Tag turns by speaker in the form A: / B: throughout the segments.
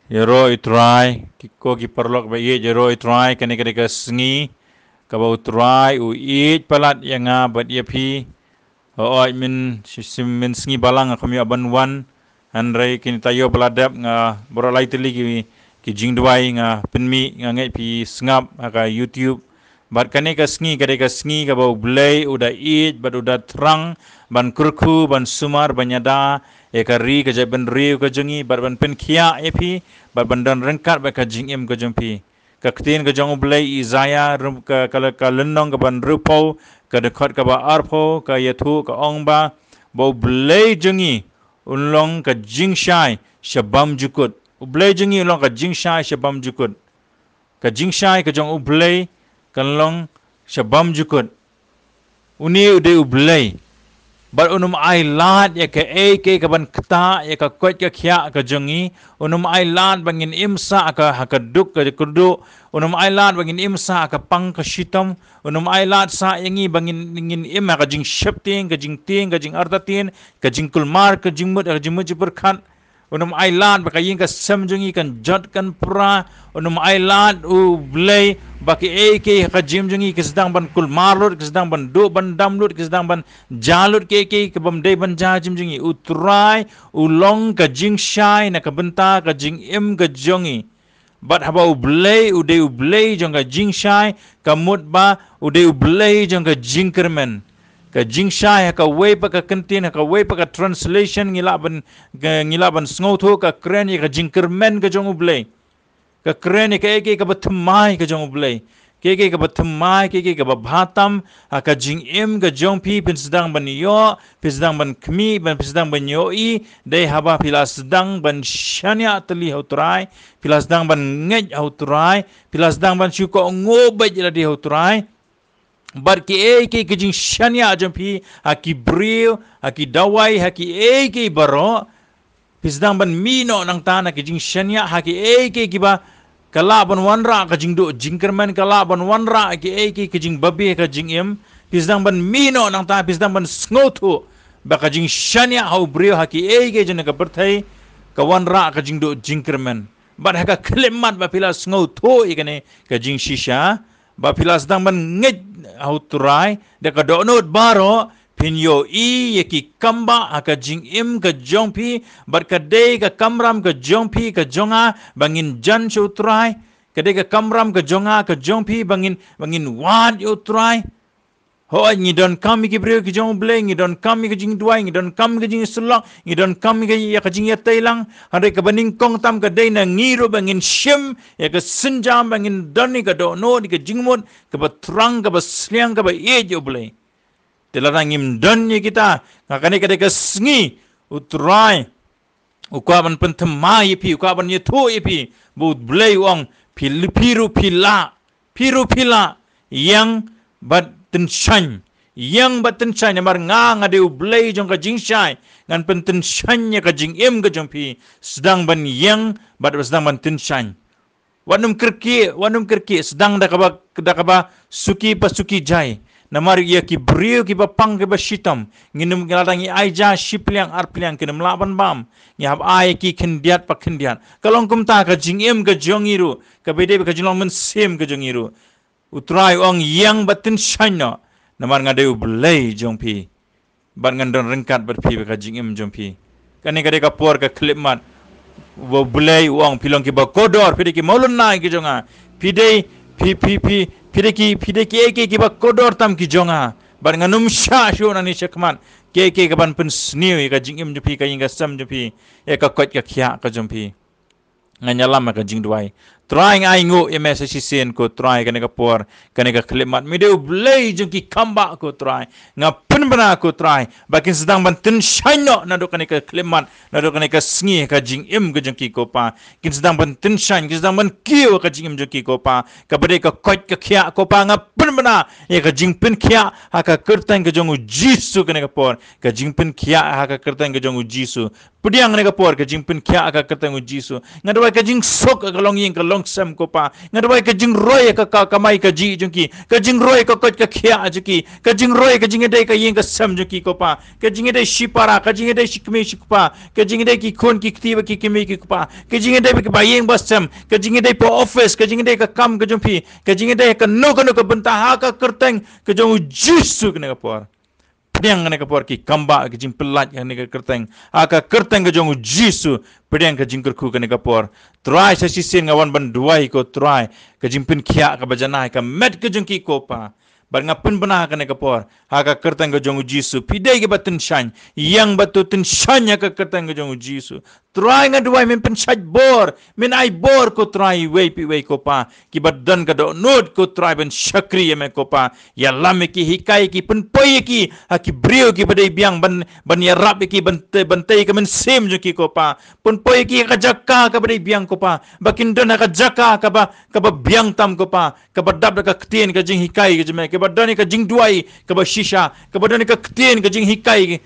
A: Yero itrai kiko ki perlok ba ye yero itrai kani kani ka sngi ka ba utrai u it palat yang bat ye pi oi min sim min sngi balang kami aban wan andrai kini tayo peladap nga boralai teli ki jingdwai nga penmi nga ngai pi sngap ka YouTube bat kani ka sngi ka ba blai uda it bat uda terang ban kurku ban sumar banyada ekari ka jaban riu ka jengi ban pen kia epi ban dan rengkat ba ka jingim ka jumpi ka ktin ka jong blai izaya ka ka lenong ka ban rupau ka dekat ka ba arpo ka yatu ka ongba ba blai jengi ulong ka jingshai shabam jukut blai jengi ulong ka jingshai shabam jukut ka jingshai ka jong blai ka long shabam jukut uni ude blai But unum ai lad ya ke ban kta ya ka kot ka khia ka jongi unum ai lad bangin imsa ka hakaduk ka kudu unum ai lad bangin imsa ka pang ka shitam unum ai lad sa yangi bangin ngin im ka jing shapting ka jing artatin ka jing kulmar ka jing mut berkhat unum ai lad baka yin ka samjungi kan jot kan pra unum ai lad u blai baki ka jimjungi ka sedang ban kulmarlut ka sedang ban do ban damlut ka sedang ban jalut ke bam dei ban ja jimjungi utrai ulong ka jing shai na ka benta ka jing im ka jongi bat haba u blai jong ka jing shai ka mut ba u blai jong ka jing kermen ka jingshai ka wei pa ka kantin ka wei pa ka translation ngila ban sngoto ka kren ka jingkermen ka jong ublei ka kren ka ka batmai ka jong ublei ka batmai ka batam ka jing im ka jong pi pin sedang ban yo pin sedang ban kmi ban sedang ban yo I dei haba pila sedang ban shania teli hautrai pila sedang ban ngej hautrai pila sedang ban syuko ngobai jela di hautrai But ki jing shania jampi haki brio haki dawai haki baro pisdang ban mino nang tanah ki jing shania haki kiba kalaban wanra ka jing do jingkerman kalaban wanra ki jing babi ka jing im pisdang ban mino nang tanah pisdang ban sngotu baka jing shania hau brio haki jana ka berthai ka wanra ka jing do jingkerman but haka klemat ba pila sngotu ikane ka jing shisha ba pila sedang ban ngej hauturai de ka donot baro pinyo I yeki kamba aka jing im ka jongpi bar ka de ka kamram ka jongpi ka jonga bangin jan chutrai ka de ka kamram ka jonga ka jongpi bangin wad utrai ho ngi don kami ki brio ki jong bleng ngi don kami ki jing duai ngi don kami ki jing sulak ngi don kami ki ya ka jing ya tailang hande ka baning kong tam ka dei na ngiro bangin shim ya ka senjam bangin doni ka do no di ka jingmut ka batrang ka basliang ka ba ye jo bleng telarang ngim don ni kita ngakane ka de ka sngi utrai ukwa ban penthma yipi ukwa ban yetu yipi bu blei wong piru pila yang bat tenshan yang baten shai namar nga de ublei jong ka jing shai ngan pen tenshan nya ka jing im ka jong pi sedang ban yang bat sedang ban tenshan wanum kerki sedang da ka ba suki jai namar ya ki brio ki ba pang ki ba shitam nginum galadang I aija shipliang arpliang kinum laban bam ngab ai ki kendiat pa kendiat kalong kumta ka jing im ka jong iru ka bede ka jing men sim ka jong iru utrai ong yang batin shanya namar ngade ublei jongpi ban ngandon rengkat berpi ka jingim jongpi kani kade ka por ka klipmat wo blei ong pilong ki ba kodor pide ki molun nai ki jonga pide ki ba kodor tam ki jonga ban nganum sha shu nani shakman ke ka ban pen sniu ka jingim jongpi ka inga sam jongpi e ka kot ka khia ka jongpi nganyalam ka jing duai trying ai ngu e message sen ko try kane ka por kane ka klimat mideu blei jung ki kamba ko try nga penbana ko try bakin sedang banten shino na do kane ka klimat na do kane ka sngi ka jing im ka jung ki ko pa kin sedang banten shan kin sedang ban kiu ka jing im jung ki ko pa ka bade ka kot ka khia ko pa nga penbana e ka jing pen khia ha ka kertang ka jung jisu kane ka por ka jing pen khia ha ka kertang ka jung jisu pudiang ne ka por ka jing pen khia ka kertang jisu nga do ka jing sok ka long yin ka long sam ko pa ngadwai ka jing roy ka kamai ka ji jungki ka jing roy ka kot ka khia juki ka jing roy ka jing dei ka yin ka sam jo ki ko pa ka jing de shipara ka jing de shikmi shikpa ka jing de ki khon ki kti ki kimi ki pa ka jing de ki bayeng basam ka jing de po office ka jing de ka kam ka jumpi ka jing de ka no ka bentah ha ka kerteng ka jong jisu ka ne ka por pedang ka ne ka por ki kamba ka jing pelat ka ne ka kerteng aka kerteng ka jong jisu pedang ka jing kerku ka ne ka por try sa sisin ngawan ban duai ko try ka jing pin khia ka bajanai ka met ka jong ki ko pa bar ngapun bana ka ne ka por aka kerteng ka jong jisu pidai ke batun shan yang batun shan ya ka kerteng ka jong jisu try nga duai min pen shaj bor min ai bor ko try wei pi wei ko pa ki badan ka do nod ko try ben shakri me ko pa ya lam ki hikai ki pen poi ki ha ki brio ki badai biang ban ya rap ki bantai ka men sem jo ki ko pa pen poi ki ka jakka ka badai biang ko pa bakin don ka jakka ka ba biang tam ko pa ka badap ka ktien ka jing hikai ka jeme ka badan ka jing duai ka ba shisha ka badan ka ktien ka jing hikai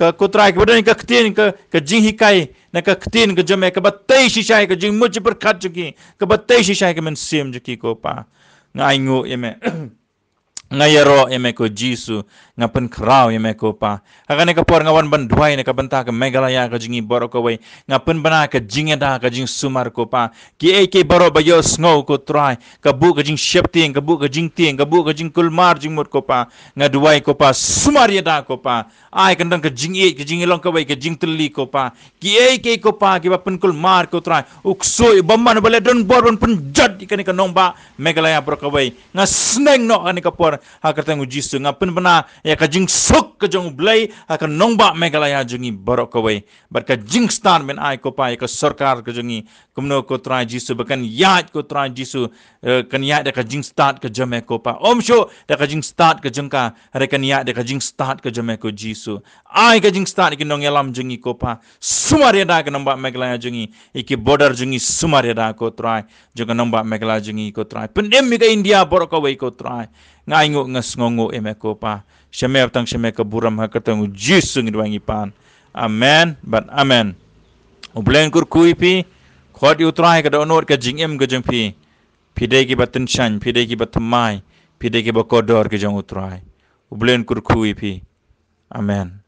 A: ka kotrai ka badan ka ktien ka jing hikai na ka ktien ka jeme ka batai shisha ka jing muj per khat ki ka batai shisha ka men sem jo ki ko pa ngai ngo yeme ngayaro yeme ko jisu ngapen krau yeme ko pa akane ka por ngawan ban duai ne ka banta ka megalaya ka jingi boro ko we ngapen bana ka jingeda ka jing sumar ko pa ki ke boro ba yo snow ko try ka bu ka jing shepting ka bu ka jing ting ka bu ka jing kulmar jing mut ko pa ngaduai ko pa sumar yada ko pa ai kandang ka jing ka jing long ka we ka jing teli ko pa ki ke ko pa ki ba pen kulmar ko try ukso bamman bale don bor bon pen jad ikane ka nomba megalaya boro ka we nga sneng no kane ka por hakartang jisu ngapen bana ya ka jing sok ka jong blai akan nongba megalaya jungi borok kawai bar ka jing star men ai ko pa ka sarkar ka jungi kumno ko try jisu bakan yat ko try jisu kan yat da ka jing start ka jame ko pa omsho da ka jing start ka jengka re kan yat da ka jing start ka jame ko jisu ai ka jing start ki nong yalam jungi ko pa sumaria da ka nongba megalaya jungi iki border jungi sumaria da ko try juga nongba megalaya jungi ko try pendem mi ka india borok kawai ko try ngai ngo ngas ngongo eme ko pa sheme tang sheme ka buram ha katang jisu ngidwangi pan amen but amen ublen kur kui pi khot utrai ka donor ka jingem ka jengpi pidai ki batan shan pidai ki batmai pidai ki bakodor ka jong utrai ublen kur kui pi amen